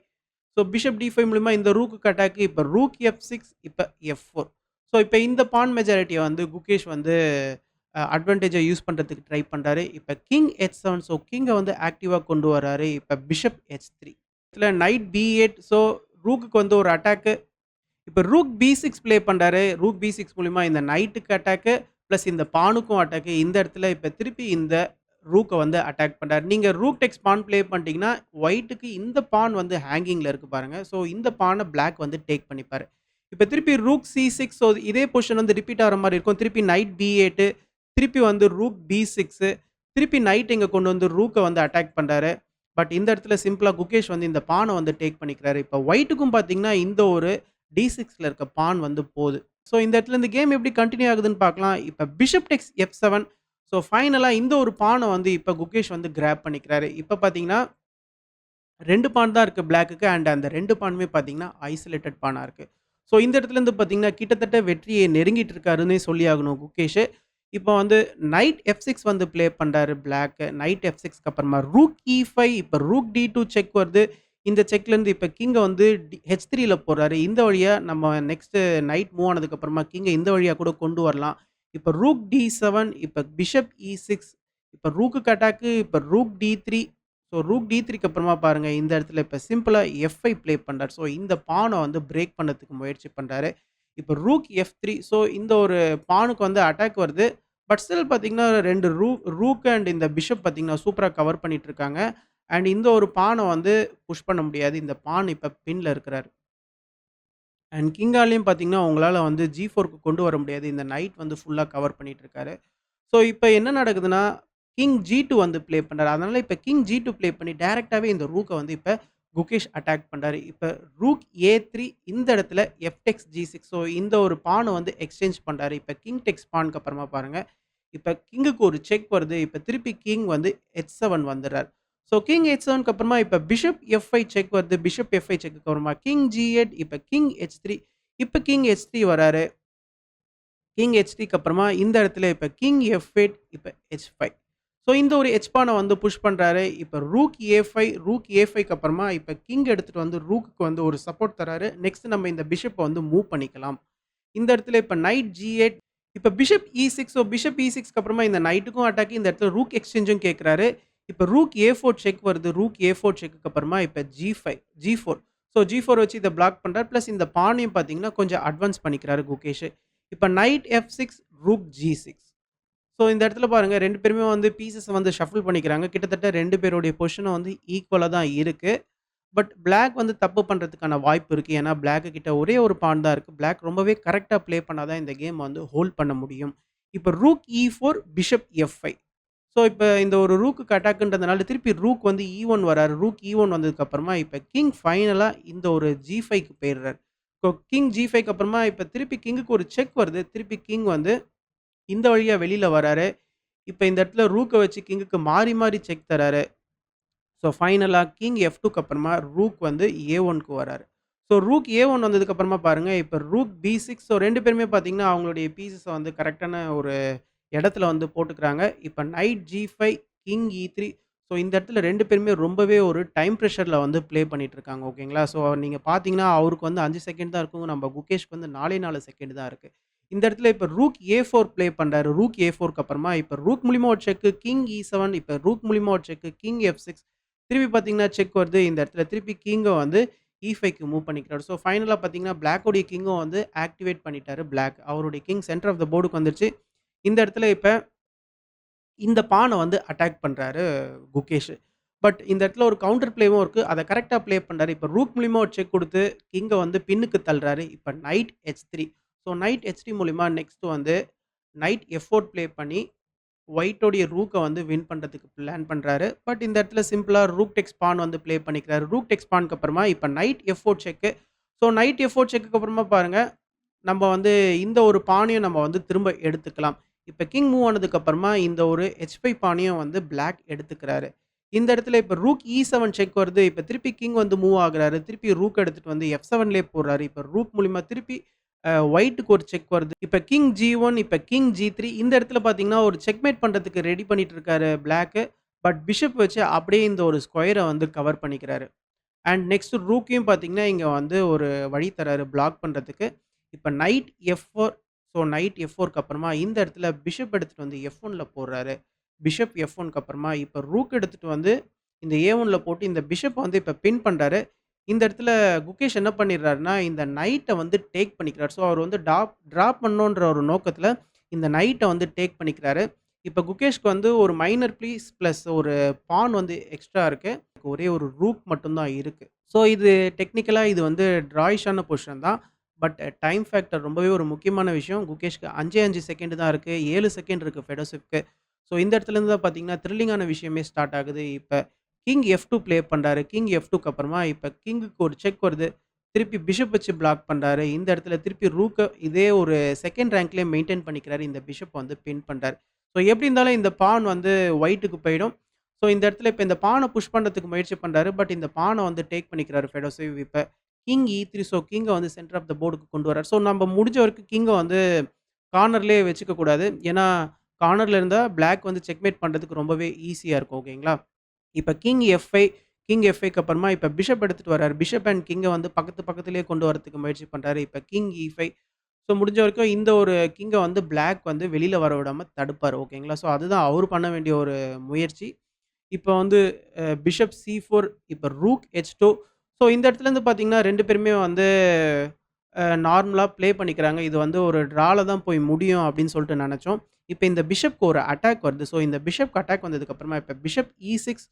ஸோ பிஷப் டி5 மூலியமா இந்த ரூக்குக்கு அட்டாக். இப்ப ரூக் எஃப்6 இப்ப எஃப்4. ஸோ இப்ப இந்த பான் மெஜாரிட்டிய வந்து குகேஷ் வந்து அட்வான்டேஜா யூஸ் பண்றதுக்கு ட்ரை பண்றாரு. இப்ப கிங் எச்7 ஸோ கிங்க வந்து ஆக்டிவா கொண்டு வராரு. இப்ப பிஷப் எச்3 இதுல நைட் பி8 ஸோ ரூக்குக்கு வந்து ஒரு அட்டாக்கு. இப்ப ரூக் பி6 ப்ளே பண்றாரு. ரூக் பி6 மூலியமா இந்த நைட்டுக்கு அட்டாக்கு, பிளஸ் இந்த பானுக்கும் அட்டாக்கு. இந்த இடத்துல இப்ப திருப்பி இந்த ரூக்க வந்து அட்டாக் பண்றாரு. நீங்க ரூக் டெக்ஸ் பான் ப்ளே பண்ணிட்டீங்கன்னா, ஒயிட்‌க்கு இந்த பான் வந்து ஹேங்கிங்ல இருக்கு பாருங்க. ஸோ இந்த பான பிளாக் வந்து டேக் பண்ணிப்பாரு. இப்ப திருப்பி ரூக் சி6 ஸோ இதே பொசிஷன் வந்து ரிப்பீட் ஆகுற மாரி இருக்கும். திருப்பி நைட் பி8 திருப்பி வந்து ரூக் பி6 திருப்பி நைட் இங்க கொண்டு வந்து ரூக்க வந்து அட்டாக் பண்றாரு. பட் இந்த இடத்துல சிம்பிளா குகேஷ் வந்து இந்த பான வந்து டேக் பண்ணிக்கிறாரு. இப்ப ஒயிட்‌க்கும் பார்த்தீங்கன்னா, இந்த ஒரு டி6ல இருக்க பான் வந்து போது. ஸோ இந்த இடத்துல இந்த கேம் எப்படி கன்டின்யூ ஆகுதுன்னு பார்க்கலாம். இப்ப பிஷப் டெக்ஸ் எஃப்7 ஸோ ஃபைனலா இந்த ஒரு பான வந்து இப்ப குகேஷ் வந்து கிராப் பண்ணிக்கிறாரு. இப்ப பார்த்தீங்கன்னா 2 பான் தான் இருக்கு பிளாக்குக்கு அண்ட் அந்த 2 பானுமே பார்த்தீங்கன்னா, ஐசோலேட்டட் பானா இருக்கு. ஸோ இந்த இடத்துலருந்து பார்த்தீங்கன்னா, கிட்டத்தட்ட வெற்றியை நெருங்கிட்டு இருக்காருன்னே சொல்லி ஆகணும் குகேஷ். இப்போ வந்து நைட் எஃப்6 வந்து ப்ளே பண்றாரு பிளாக். நைட் எஃப்6க்கு அப்புறமா ரூக் இ5 இப்ப ரூக் டி2 செக் வருது. இந்த செக்லேருந்து இப்ப கிங்க வந்து ஹெச்3ல போடுறாரு. இந்த வழியா நம்ம நெக்ஸ்ட் நைட் மூவ் ஆனதுக்கு அப்புறமா கிங்க இந்த வழியா கூட கொண்டு வரலாம். இப்ப ரூக் டி7 இப்ப பிஷப் இ6 இப்ப ரூக்குக்கு அட்டாக்கு இப்ப ரூக் டி3 ஸோ ரூக் டி3க்கு அப்புறமா பாருங்க இந்த இடத்துல இப்ப சிம்பிளா எஃப்5 ப்ளே பண்றாரு. ஸோ இந்த பான வந்து பிரேக் பண்ணதுக்கு முயற்சி பண்றாரு. இப்ப ரூக் எஃப்3 ஸோ இந்த ஒரு பானுக்கு வந்து அட்டாக் வருது. பட் ஸ்டில் பார்த்தீங்கன்னா 2 ரூக் அண்ட் இந்த பிஷப் பார்த்தீங்கன்னா, சூப்பரா கவர் பண்ணிட்டு இருக்காங்க. அண்ட் இந்த ஒரு பான வந்து புஷ் பண்ண முடியாது. இந்த பான் இப்ப பின்ல இருக்கிறாரு. அண்ட் கிங்காலயும் பார்த்தீங்கன்னா, உங்களால வந்து ஜி4க்கு கொண்டு வர முடியாது. இந்த நைட் வந்து ஃபுல்லா கவர் பண்ணிட்டு இருக்காரு. ஸோ இப்ப என்ன நடக்குதுன்னா, கிங் ஜி2 வந்து ப்ளே பண்றாரு. அதனால இப்ப கிங் ஜி2 ப்ளே பண்ணி டைரக்ட்டாவே இந்த ரூக்க வந்து இப்ப குகேஷ் அட்டாக் பண்றாரு. இப்ப ரூக் ஏ3 இந்த இடத்துல எஃப் டெக்ஸ் ஜி6 ஸோ இந்த ஒரு பான வந்து எக்ஸ்சேஞ்ச் பண்றாரு. இப்ப கிங் டெக்ஸ் பானுக்கு அப்புறமா பாருங்க, இப்ப கிங்குக்கு ஒரு செக் வருது. இப்ப திருப்பி கிங் வந்து எச்7 வந்துர்றாரு. ஸோ கிங் எச்7க்கு அப்புறமா இப்ப பிஷப் எஃப்5 செக் வருது. பிஷப் எஃப்5 செக்குக்கு அப்புறமா கிங் ஜி8 இப்ப கிங் எச்3 இப்ப கிங் எச்3 வராரு. கிங் எச்3க்கு அப்புறமா இந்த இடத்துல இப்ப கிங் எஃப்8 இப்ப எச்5 ஸோ இந்த ஒரு எச் பான வந்து புஷ் பண்றாரு. இப்ப ரூக் ஏ5க்கு அப்புறமா இப்ப கிங் எடுத்துட்டு வந்து ரூக்குக்கு வந்து ஒரு சப்போர்ட் தராரு. நெக்ஸ்ட் நம்ம இந்த பிஷப்ப வந்து மூவ் பண்ணிக்கலாம். இந்த இடத்துல இப்ப நைட் ஜி8 இப்ப பிஷப் இ6 ஸோ பிஷப் இ6க்கு அப்புறமா இந்த நைட்டுக்கும் அட்டாக் இந்த இடத்துல ரூக் எக்ஸ்சேஞ்சும் கேட்கிறாரு. இப்ப ரூக் ஏ4 செக் வருது. ரூக் ஏ4 செக்குக்கு அப்புறமா இப்ப ஜி4 ஸோ G4 வச்சு இத பிளாக் பண்றார். பிளஸ் இந்த பானையும் பார்த்தீங்கன்னா, கொஞ்சம் அட்வான்ஸ் பண்ணிக்கிறாரு குகேஷ். இப்ப night F6 rook G6. So இந்த இடத்துல பாருங்க 2 பேருமே வந்து பீஸஸ வந்து ஷஃபிள் பண்ணிக்கிறாங்க. கிட்டத்தட்ட 2 பேருடைய பொசிஷனும் வந்து ஈக்குவலா தான் இருக்கு. பட் பிளாக் வந்து தப்பு பண்றதுக்கான வாய்ப்பு இருக்கு. ஏன்னா, பிளாக் கிட்ட ஒரே ஒரு பான் தான் இருக்கு. பிளாக் ரொம்பவே கரெக்ட்டா ப்ளே பண்ணா தான் இந்த கேம் வந்து ஹோல்ட் பண்ண முடியும். இப்ப rook E4 bishop F5. So இப்ப இந்த ஒரு ரூக்குக்கு அட்டாக்ன்றதுனால திருப்பி ரூக் வந்து E1 வராரு. ரூக் E1 வந்ததுக்கு அப்புறமா இப்ப கிங் ஃபைனலா இந்த ஒரு G5க்கு போயிடுறாரு. ஸோ கிங் G5க்கு அப்புறமா இப்ப திருப்பி கிங்குக்கு ஒரு செக் வருது. திருப்பி கிங் வந்து இந்த வழியா வெளியில வராரு. இப்ப இந்த இடத்துல ரூக்க வச்சு கிங்குக்கு மாறி மாறி செக் தராரு. ஸோ ஃபைனலா கிங் F2க்கு அப்புறமா ரூக் வந்து A1க்கு வராரு. ஸோ ரூக் A1 வந்ததுக்கு அப்புறமா பாருங்க, இப்ப ரூக் B6. ஸோ 2 பேருமே பார்த்தீங்கன்னா, அவங்களுடைய பீஸஸ வந்து கரெக்ட்டான ஒரு இடத்துல வந்து போட்டுக்கிறாங்க. இப்ப night G5, king E3. So இந்த இடத்துல 2 பேருமே ரொம்பவே ஒரு டைம் பிரஷர்ல வந்து ப்ளே பண்ணிட்டு இருக்காங்க. ஓகேங்களா? ஸோ நீங்க பார்த்தீங்கன்னா, அவருக்கு வந்து 5 செகண்ட் தான் இருக்கும். நம்ம குகேஷ்க்கு வந்து 4 செகண்ட் தான் இருக்கு. இந்த இடத்துல இப்ப ரூக் A4 ப்ளே பண்றாரு. ரூக் A4க்கு அப்புறமா இப்ப ரூக் மூலியமா ஒரு செக், கிங் E7. இப்ப ரூக் மூலியமா ஒரு செக், கிங் F6. திருப்பி பார்த்தீங்கன்னா, செக் வருது. இந்த இடத்துல திருப்பி கிங்க வந்து E5க்கு மூவ் பண்ணிக்கிறாரு. ஸோ ஃபைனலா பார்த்தீங்கன்னா, பிளாக்கோடைய கிங்கும் வந்து ஆக்டிவேட் பண்ணிட்டாரு பிளாக். அவருடைய கிங் சென்டர் ஆஃப் த போர்டுக்கு வந்துருச்சு. இந்த இடத்துல இப்ப இந்த பான வந்து அட்டாக் பண்றாரு குகேஷ். பட் இந்த இடத்துல ஒரு கவுண்டர் பிளேவும் இருக்கு. அத கரெக்ட்டா ப்ளே பண்றாரு. இப்ப ரூக் மூலியமா ஒரு செக் குடுத்து, கிங்க வந்து பின்னுக்கு தள்ளுறாரு. இப்ப night H3. So night H3 மூலியமா நெக்ஸ்ட் வந்து நைட் F4 ப்ளே பண்ணி, ஒயிட்டோடைய ரூக்க வந்து வின் பண்றதுக்கு பிளான் பண்றாரு. பட் இந்த இடத்துல சிம்பிளா ரூக் டேக்ஸ் பான் வந்து ப்ளே பண்ணிக்கிறாரு. ரூக் டேக்ஸ் பான்க்கு அப்புறமா இப்ப night F4 check. So night F4 செக்குக்கு அப்புறமா பாருங்க, நம்ம வந்து இந்த ஒரு பானையும் நம்ம வந்து திரும்ப எடுத்துக்கலாம். இப்ப கிங் மூவ் ஆனதுக்கு அப்புறமா இந்த ஒரு H5 பானையும் வந்து பிளாக் எடுத்துக்கிறாரு. இந்த இடத்துல இப்ப ரூக் E7 செக் வருது. இப்ப திருப்பி கிங் வந்து மூவ் ஆகுறாரு. திருப்பி ரூக் எடுத்துட்டு வந்து F7லயே போடுறாரு. இப்ப ரூக் மூலியமா திருப்பி ஒயிட்க்கு ஒரு செக் வருது. இப்ப கிங் G1, இப்ப கிங் G3. இந்த இடத்துல பார்த்தீங்கன்னா, ஒரு செக்மேட் பண்றதுக்கு ரெடி பண்ணிட்டு இருக்காரு பிளாக்கு. பட் பிஷப் வச்சு அப்படியே இந்த ஒரு ஸ்கொயர வந்து கவர் பண்ணிக்கிறாரு. அண்ட் நெக்ஸ்ட் ரூக்கையும் பார்த்தீங்கன்னா, இங்க வந்து ஒரு வழி தராரு பிளாக் பண்றதுக்கு. இப்ப நைட் F4. ஸோ நைட் F4க்கு அப்புறமா இந்த இடத்துல பிஷப் எடுத்துட்டு வந்து F1ல போடுறாரு. பிஷப் F1க்கு அப்புறமா இப்ப ரூக் எடுத்துட்டு வந்து இந்த A1ல போட்டு இந்த பிஷப்ப வந்து இப்ப பின் பண்றாரு. இந்த இடத்துல குகேஷ் என்ன பண்ணிடுறாருன்னா, இந்த நைட்ட வந்து டேக் பண்ணிக்கிறார். ஸோ அவர் வந்து டிராப் பண்ணணுன்ற ஒரு நோக்கத்துல இந்த நைட்ட வந்து டேக் பண்ணிக்கிறாரு. இப்ப குகேஷ்க்கு வந்து ஒரு மைனர் பீஸ் பிளஸ் ஒரு பான் வந்து எக்ஸ்ட்ரா இருக்கு. ஒரே ஒரு ரூக் மட்டும் தான் இருக்கு. ஸோ இது டெக்னிக்கலா இது வந்து டிராயிஷான பொசிஷன் தான். பட் டைம் ஃபேக்டர் ரொம்பவே ஒரு முக்கியமான விஷயம். குகேஷ்க்கு 5 செகண்ட் தான் இருக்கு. 7 செகண்ட் இருக்கு ஃபெடோசிவ்க்கு. ஸோ இந்த இடத்துலேருந்து தான் பார்த்தீங்கன்னா, த்ரில்லிங்கான விஷயமே ஸ்டார்ட் ஆகுது. இப்ப கிங் F2 ப்ளே பண்றாரு. கிங் F2க்கு அப்புறமா இப்ப கிங்குக்கு ஒரு செக் வருது. திருப்பி பிஷப் வச்சு பிளாக் பண்றாரு. இந்த இடத்துல திருப்பி ரூக்க இதே ஒரு 2ண்ட் ரேங்க்லயே மெயின்டெயின் பண்ணிக்கிறாரு. இந்த பிஷப் வந்து பின் பண்றாரு. ஸோ எப்படி இருந்தாலும் இந்த பான் வந்து ஒயிட்க்கு போயிடும். ஸோ இந்த இடத்துல இப்ப இந்த பான புஷ் பண்றதுக்கு முயற்சி பண்றாரு. பட் இந்த பான வந்து டேக் பண்ணிக்கிறாரு ஃபெடோசிவ். இப்ப கிங் E3. ஸோ கிங்க வந்து சென்டர் ஆஃப் த போர்டுக்கு கொண்டு வராரு. ஸோ நம்ம முடிஞ்ச வரைக்கும் கிங்க வந்து கார்னர்லயே வச்சுக்க கூடாது. ஏன்னா, கார்னர்ல இருந்தா பிளாக் வந்து செக்மேட் பண்றதுக்கு ரொம்பவே ஈஸியா இருக்கும். ஓகேங்களா? இப்ப கிங் F5க்கு அப்புறமா இப்ப பிஷப் எடுத்துட்டு வராரு. பிஷப் அண்ட் கிங்க வந்து பக்கத்திலேயே கொண்டு வரதுக்கு முயற்சி பண்றாரு. இப்ப கிங் E5. ஸோ முடிஞ்ச வரைக்கும் இந்த ஒரு கிங்க வந்து பிளாக் வந்து வெளியில வர விடாம தடுப்பாரு. ஓகேங்களா? ஸோ அதுதான் அவரு பண்ண வேண்டிய ஒரு முயற்சி. இப்ப வந்து பிஷப் C4. இப்ப ரூக் H2. ஸோ இந்த இடத்துலேருந்து பார்த்தீங்கன்னா, 2 பேருமே வந்து நார்மலா ப்ளே பண்ணிக்கிறாங்க. இது வந்து ஒரு ட்ரால தான் போய் முடியும் அப்படின்னு சொல்லிட்டு நெனச்சோம். இப்ப இந்த பிஷப்க்கு ஒரு அட்டாக் வருது. ஸோ இந்த பிஷப்க்கு அட்டாக் வந்ததுக்கு அப்புறமா இப்ப பிஷப் E6.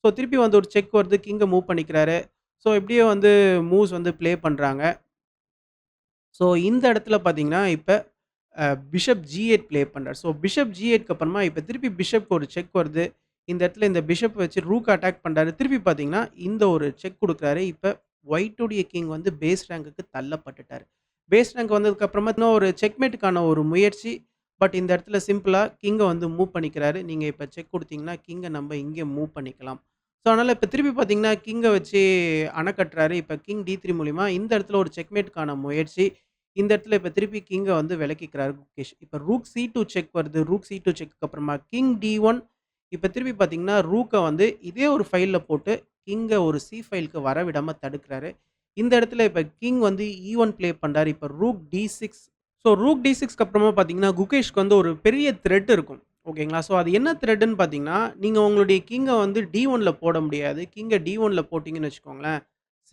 ஸோ திருப்பி வந்து ஒரு செக் வருது. கிங்க மூவ் பண்ணிக்கிறாரு. ஸோ இப்படியே வந்து மூவ்ஸ் வந்து ப்ளே பண்றாங்க. ஸோ இந்த இடத்துல பார்த்தீங்கன்னா, இப்ப பிஷப் G8 ப்ளே பண்றாரு. ஸோ பிஷப் G8க்கு அப்புறமா இப்ப திருப்பி பிஷப்க்கு ஒரு செக் வருது. இந்த இடத்துல இந்த பிஷப் வச்சு ரூக் அட்டாக் பண்றாரு. திருப்பி பார்த்தீங்கன்னா, இந்த ஒரு செக் குடுக்குறாரு. இப்ப ஒயிட்டுடைய கிங் வந்து பேஸ் ரேங்க்குக்கு தள்ளப்பட்டுட்டாரு. பேஸ் ரேங்க் வந்ததுக்கு அப்புறமா இன்னும் ஒரு செக்மேட்டுக்கான ஒரு முயற்சி. பட் இந்த இடத்துல சிம்பிளா கிங்க வந்து மூவ் பண்ணிக்கிறாரு. நீங்க இப்ப செக் குடுத்தீங்கன்னா, கிங்க நம்ப இங்க மூவ் பண்ணிக்கலாம். ஸோ அதனால இப்ப திருப்பி பார்த்தீங்கன்னா, கிங்க வச்சு அணை கட்டுறாரு. இப்ப கிங் D3 மூலியமா இந்த இடத்துல ஒரு செக்மேட்டுக்கான முயற்சி. இந்த இடத்துல இப்ப திருப்பி கிங்க வந்து விலக்கிக்கிறாரு குகேஷ். இப்ப ரூக் C2 செக் வருது. ரூக் C2 செக்குக்கு அப்புறமா கிங் D1. இப்ப திருப்பி பார்த்தீங்கன்னா, ரூக்க வந்து இதே ஒரு ஃபைல்ல போட்டு கிங்க ஒரு சி ஃபைலுக்கு வர விடாம தடுக்கிறாரு. இந்த இடத்துல இப்ப கிங் வந்து E1 ப்ளே பண்றாரு. இப்ப ரூக் D6. ஸோ ரூக் D6க்கு அப்புறமா பார்த்தீங்கன்னா, குகேஷ்க்கு வந்து ஒரு பெரிய த்ரெட் இருக்கும். ஓகேங்களா? ஸோ அது என்ன த்ரெட்ன்னு பார்த்தீங்கன்னா, நீங்க உங்களுடைய கிங்க வந்து D1ல போட முடியாது. கிங்க D1ல போட்டீங்கன்னு வச்சுக்கோங்களேன்,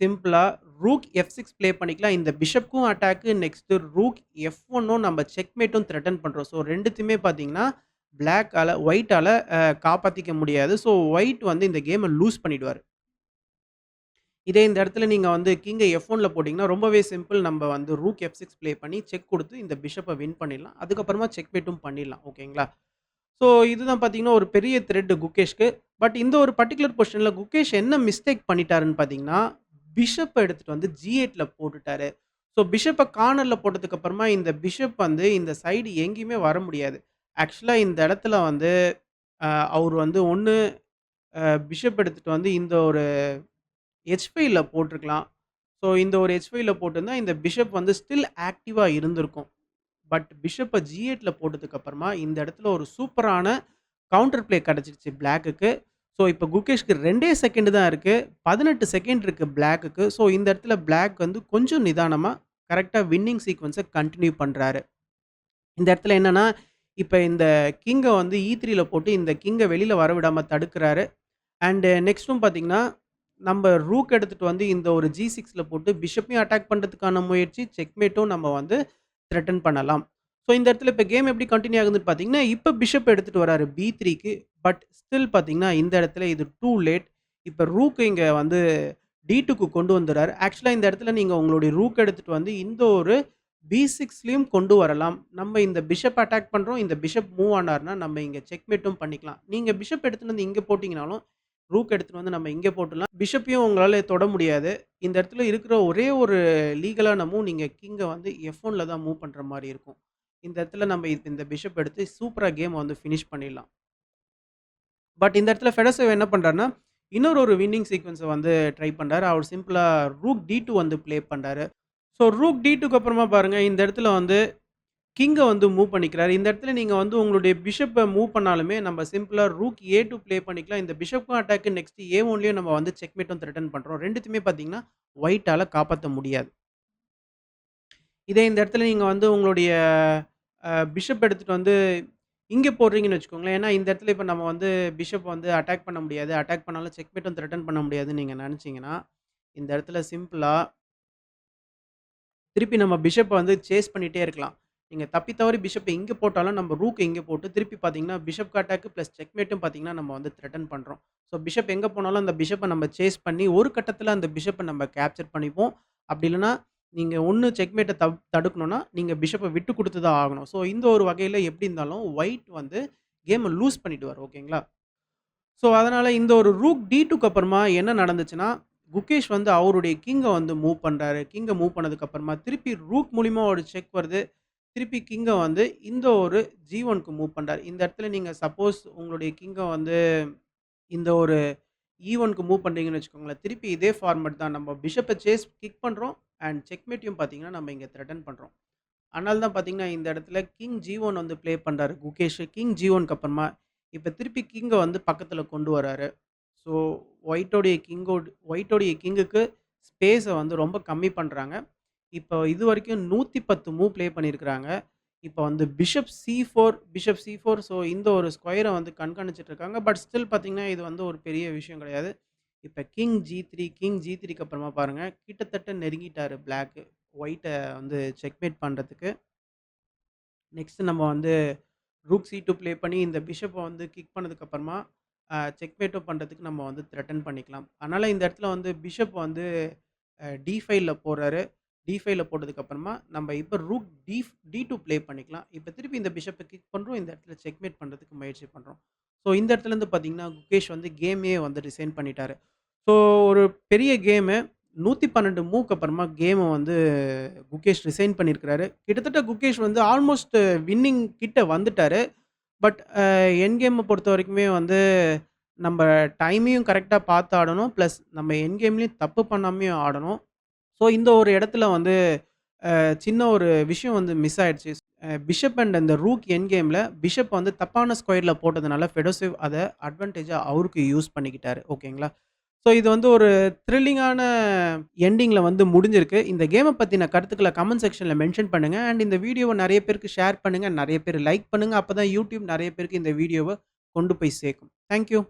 சிம்பிளா ரூக் F6 ப்ளே பண்ணிக்கலாம். இந்த பிஷப்க்கும் அட்டாக்கு, நெக்ஸ்ட்டு ரூக் F1ம் நம்ம செக்மேட்டும் த்ரெட்டன் பண்றோம். ஸோ 2த்தையுமே பார்த்தீங்கன்னா, ஒயிட்டால காப்பாத்திக்க முடியாது. ஸோ ஒயிட் வந்து இந்த கேம லூஸ் பண்ணிடுவாரு. இதே இந்த இடத்துல நீங்க வந்து கிங்க F1ல போட்டீங்கன்னா, ரொம்பவே சிம்பிள். நம்ப வந்து ரூக் F6 ப்ளே பண்ணி செக் குடுத்து இந்த பிஷப்ப வின் பண்ணிடலாம். அதுக்கப்புறமா செக்மேட்டும் பண்ணிடலாம். ஓகேங்களா? ஸோ இதுதான் பார்த்தீங்கன்னா, ஒரு பெரிய த்ரெட் குகேஷ்க்கு. பட் இந்த ஒரு பர்ட்டிகுலர் பொசிஷன்ல குகேஷ் என்ன மிஸ்டேக் பண்ணிட்டாருன்னு பார்த்தீங்கன்னா, பிஷப்ப எடுத்துட்டு வந்து G8ல போட்டுட்டாரு. ஸோ பிஷப்ப கார்னர்ல போட்டதுக்கு அப்புறமா இந்த பிஷப் வந்து இந்த சைடு எங்கேயுமே வர முடியாது. ஆக்சுவலா இந்த இடத்துல வந்து அவரு வந்து ஒண்ணு பிஷப் எடுத்துட்டு வந்து இந்த ஒரு H5ல போட்டுருக்கலாம். ஸோ இந்த ஒரு H5ல போட்டிருந்தா இந்த பிஷப் வந்து ஸ்டில் ஆக்டிவா இருந்திருக்கும். பட் பிஷப்ப G8ல போட்டதுக்கு அப்புறமா இந்த இடத்துல ஒரு சூப்பரான கவுண்டர் பிளே கிடைச்சிருச்சு பிளாக்குக்கு. ஸோ இப்ப குகேஷ்க்கு 2 செகண்ட் தான் இருக்கு. 18 செகண்ட் இருக்கு பிளாக்குக்கு. ஸோ இந்த இடத்துல பிளாக் வந்து கொஞ்சம் நிதானமா கரெக்ட்டா வின்னிங் சீக்வென்ஸ கன்டின்யூ பண்றாரு. இந்த இடத்துல என்னன்னா, இப்ப இந்த கிங்க வந்து E3ல போட்டு இந்த கிங்க வெளில வரவிடாம தடுக்குறாரு. அண்ட் நெக்ஸ்ட்டும் பார்த்தீங்கன்னா, நம்ப ரூக் எடுத்துட்டு வந்து இந்த ஒரு G6ல போட்டு பிஷப்பையும் அட்டாக் பண்றதுக்கான முயற்சி, செக்மேட்டும் நம்ம வந்து த்ரெட்டன் பண்ணலாம். ஸோ இந்த இடத்துல இப்ப கேம் எப்படி கன்டின்யூ ஆகுதுன்னு பார்த்தீங்கன்னா, இப்ப பிஷப் எடுத்துட்டு வராரு B3க்கு. பட் ஸ்டில் பார்த்தீங்கன்னா, இந்த இடத்துல இது டூ லேட். இப்ப ரூக் இங்க வந்து D2க்கு கொண்டு வந்துறாரு. ஆக்சுவலா இந்த இடத்துல நீங்க உங்களுடைய ரூக் எடுத்துட்டு வந்து இந்த ஒரு B6லயும் கொண்டு வரலாம். நம்ம இந்த பிஷப் அட்டாக் பண்றோம். இந்த பிஷப் மூவ் ஆனார்னா, நம்ம இங்க செக்மேட்டும் பண்ணிக்கலாம். நீங்க பிஷப் எடுத்துட்டு வந்து இங்க போட்டீங்கனாலும், ரூக் எடுத்துட்டு வந்து நம்ம இங்க போட்டுடலாம். பிஷப்பையும் உங்களால தொட முடியாது. இந்த இடத்துல இருக்கிற ஒரே ஒரு லீகலான மூவ் நீங்க கிங்க வந்து F1ல தான் மூவ் பண்ற மாரி இருக்கும். இந்த இடத்துல நம்ம இந்த பிஷப் எடுத்து சூப்பரா கேம வந்து ஃபினிஷ் பண்ணிடலாம். பட் இந்த இடத்துல ஃபெடோசேவ் என்ன பண்றாருன்னா, இன்னொரு ஒரு வின்னிங் சீக்வென்ஸ வந்து ட்ரை பண்றாரு. அவர் சிம்பிளா ரூக் D2 வந்து ப்ளே பண்றாரு. ஸோ ரூக் D2க்கு அப்புறமா பாருங்க, இந்த இடத்துல வந்து கிங்க வந்து மூவ் பண்ணிக்கிறாரு. இந்த இடத்துல நீங்க வந்து உங்களுடைய பிஷப்ப மூவ் பண்ணாலுமே, நம்ம சிம்பிளா ரூக் A2 ப்ளே பண்ணிக்கலாம். இந்த பிஷப்க்கும் அட்டாக் நெக்ஸ்ட் A1லயும் நம்ம வந்து செக்மேட்டும் த்ரெட்டன் பண்றோம். 2த்தையுமே பார்த்தீங்கன்னா, ஒயிட்டால காப்பாத்த முடியாது. இதே இந்த இடத்துல நீங்க வந்து உங்களுடைய பிஷப் எடுத்துட்டு வந்து இங்க போடுறீங்கன்னு வச்சுக்கோங்களேன். ஏன்னா இந்த இடத்துல இப்ப நம்ம வந்து பிஷப் வந்து அட்டாக் பண்ண முடியாது. அட்டாக் பண்ணாலும் செக்மேட்டும் த்ரெட்டன் பண்ண முடியாதுன்னு நீங்க நெனச்சீங்கன்னா, இந்த இடத்துல சிம்பிளா திருப்பி நம்ம பிஷப்ப வந்து சேஸ் பண்ணிட்டே இருக்கலாம். நீங்க தப்பி தவறி பிஷப்ப இங்க போட்டாலும், நம்ம ரூக்க இங்க போட்டு திருப்பி பார்த்தீங்கன்னா, பிஷப் அட்டாக் பிளஸ் செக்மேட்டும் பார்த்தீங்கன்னா, நம்ம வந்து த்ரெட்டன் பண்றோம். ஸோ பிஷப் எங்க போனாலும் அந்த பிஷப்ப நம்ம சேஸ் பண்ணி, ஒரு கட்டத்தில அந்த பிஷப்ப நம்ம கேப்சர் பண்ணிப்போம். அப்படி இல்லன்னா, நீங்க ஒண்ணு செக்மேட்ட தடுக்கணும்னா, நீங்க பிஷப்ப விட்டு குடுத்து தான் ஆகணும். ஸோ இந்த ஒரு வகையில எப்படி இருந்தாலும் ஒயிட் வந்து கேம லூஸ் பண்ணிடுவாரு. ஓகேங்களா? ஸோ அதனால இந்த ஒரு ரூக் D2க்கு அப்புறமா என்ன நடந்துச்சுன்னா, குகேஷ் வந்து அவருடைய கிங்க வந்து மூவ் பண்றாரு. கிங்க மூவ் பண்ணதுக்கு அப்புறமா திருப்பி ரூக் மூலியமா ஒரு செக் வருது. திருப்பி கிங்க வந்து இந்த ஒரு G1க்கு மூவ் பண்றாரு. இந்த இடத்துல நீங்க சப்போஸ் உங்களுடைய கிங்க வந்து இந்த ஒரு E1க்கு மூவ் பண்றீங்கன்னு வச்சுக்கோங்களேன். திருப்பி இதே ஃபார்மேட் தான். நம்ம பிஷப்ப கிக் பண்றோம். அண்ட் செக்மேட்டையும் பார்த்தீங்கன்னா, நம்ம இங்க த்ரெட்டன் பண்றோம். அதனால தான் பார்த்தீங்கன்னா, இந்த இடத்துல கிங் G1 வந்து ப்ளே பண்றாரு குகேஷ். கிங் G1க்கு அப்புறமா, இப்ப திருப்பி கிங்க வந்து பக்கத்துல கொண்டு வராரு. ஸோ ஒயிட்டோடைய கிங்குக்கு ஸ்பேஸ வந்து ரொம்ப கம்மி பண்றாங்க. இப்போ இதுவரைக்கும் 110 மூவ் ப்ளே பண்ணியிருக்கிறாங்க. இப்போ வந்து பிஷப் C4 ஸோ இந்த ஒரு ஸ்கொயர வந்து கண்காணிச்சுட்டு இருக்காங்க. பட் ஸ்டில் பார்த்தீங்கன்னா, இது வந்து ஒரு பெரிய விஷயம் கிடையாது. இப்ப கிங் G3க்கு அப்புறமா பாருங்க, கிட்டத்தட்ட நெருங்கிட்டாரு பிளாக்கு. ஒயிட்ட வந்து செக்மேட் பண்றதுக்கு. நெக்ஸ்ட் நம்ம வந்து ரூக் C2 ப்ளே பண்ணி இந்த பிஷப்ப வந்து கிக் பண்ணதுக்கு அப்புறமா, செக்மேட்டும் பண்றதுக்கு நம்ம வந்து த்ரெட்டன் பண்ணிக்கலாம். அதனால இந்த இடத்துல வந்து பிஷப் வந்து D5ல போடுறாரு. D5ல போட்டதுக்கு அப்புறமா, நம்ம இப்ப ரூக் D2 ப்ளே பண்ணிக்கலாம். இப்ப திருப்பி இந்த பிஷப்ப கிக் பண்றோம். இந்த இடத்துல செக்மேட் பண்றதுக்கு முயற்சி பண்றோம். ஸோ இந்த இடத்துலருந்து பார்த்தீங்கன்னா, குகேஷ் வந்து கேமையே வந்து ரிசைன் பண்ணிட்டாரு. ஸோ ஒரு பெரிய கேமு 112 மூவ்க்கு அப்புறமா கேம வந்து குகேஷ் ரிசைன் பண்ணியிருக்கிறாரு. கிட்டத்தட்ட குகேஷ் வந்து ஆல்மோஸ்ட் வின்னிங் கிட்ட வந்துட்டாரு. பட் எண்ட் கேம பொறுத்தவரைக்குமே வந்து நம்ம டைமையும் கரெக்ட்டா பார்த்து ஆடணும். பிளஸ் நம்ம எண்ட் கேம்லயும் தப்பு பண்ணாமயும் ஆடணும். ஸோ இந்த ஒரு இடத்துல வந்து சின்ன ஒரு விஷயம் வந்து மிஸ் ஆயிடுச்சு. பிஷப் அண்ட் அந்த ரூக் எண்ட் கேம்ல பிஷப் வந்து தப்பான ஸ்கொயர்ல போட்டதுனால ஃபெடோசிவ் அத அட்வான்டேஜா அவருக்கு யூஸ் பண்ணிக்கிட்டாரு. ஓகேங்களா? ஸோ இது வந்து ஒரு த்ரில்லிங்கான எண்டிங்ல வந்து முடிஞ்சிருக்கு. இந்த கேம பத்தின கருத்துக்கள கமெண்ட் செக்ஷன்ல மென்ஷன் பண்ணுங்க. அண்ட் இந்த வீடியோவ நெறைய பேருக்கு ஷேர் பண்ணுங்க. நெறைய பேர் லைக் பண்ணுங்க. அப்பதான் YouTube நெறைய பேருக்கு இந்த வீடியோவ கொண்டு போய் சேர்க்கும். Thank you.